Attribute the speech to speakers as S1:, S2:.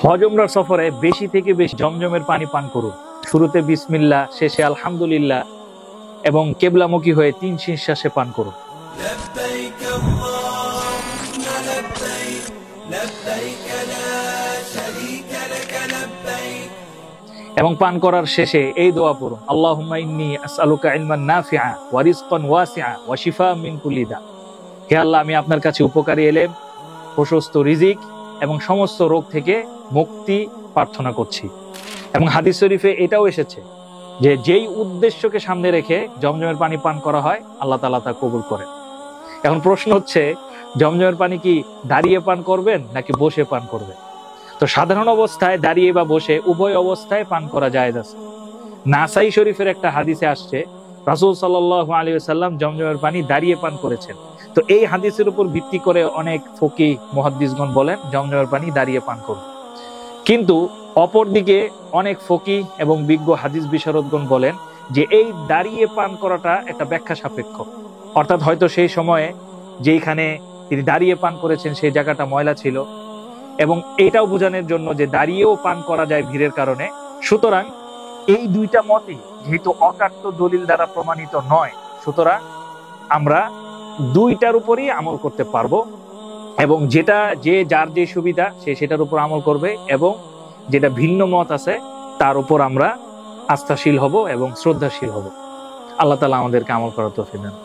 S1: হজ উমরার সফরে বেশি থেকে বেশি জমজমের পানি পান করুন। শুরুতে বিসমিল্লাহ, শেষে আলহামদুলিল্লাহ এবং কেবলামুখী হয়ে 3 নিঃশ্বাসে পান করুন। এবং পান করার শেষে এই দোয়া পড়ুন, আল্লাহুম্মা ইন্নী আসআলুকা ইলমান নাফিআ ওয়া রিজকান ওয়াসিআ ওয়া শিফাআ মিন কুল্লি দা। হে আল্লাহ, আমি আপনার কাছে উপকারী এলেম, প্রশস্ত রিজিক এবং সমস্ত রোগ থেকে মুক্তি প্রার্থনা করছি। এবং হাদিস শরীফে এটাও এসেছে যে যেই উদ্দেশ্যকে সামনে রেখে জমজমের পানি পান করা হয়, আল্লাহ তাআলা তা কবুল করেন। এখন প্রশ্ন হচ্ছে, জমজমের পানি কি দাঁড়িয়ে পান করবেন নাকি বসে পান করবেন? তো সাধারণ অবস্থায় দাঁড়িয়ে বা বসে উভয় অবস্থায় পান করা জায়েজ আছে। নাসাই শরীফের একটা হাদিসে আসছে, রাসূল সাল্লাল্লাহু আলাইহি ওয়াসাল্লাম জমজমের পানি দাঁড়িয়ে পান করেছেন। তো এই হাদিসের উপর ভিত্তি করে অনেক ফকিহ মুহাদ্দিসগণ বলেন জমজমের পানি দাঁড়িয়ে পান করুন। কিন্তু অপরদিকে অনেক ফকিহ এবং বিজ্ঞ হাদিস বিশারদগণ বলেন যে এই দাঁড়িয়ে পান করাটা একটা ব্যাখ্যা সাপেক্ষ, অর্থাৎ হয়তো সেই সময়ে যেইখানে তিনি দাঁড়িয়ে পান করেছেন সেই জায়গাটা ময়লা ছিল, এবং এটাও বোঝানোর জন্য যে দাঁড়িয়েও পান করা যায় ভিড়ের কারণে। সুতরাং এই দুইটা মতই যেহেতু অকাট্য দলিল দ্বারা প্রমাণিত নয়, সুতরাং আমরা দুইটার উপরই আমল করতে পারবো, এবং যেটা যে যার যে সুবিধা সে সেটার উপর আমল করবে, এবং যেটা ভিন্ন মত আছে তার উপর আমরা আস্থাশীল হব এবং শ্রদ্ধাশীল হব। আল্লাহ তাআলা আমাদেরকে আমল করার তৌফিক দান।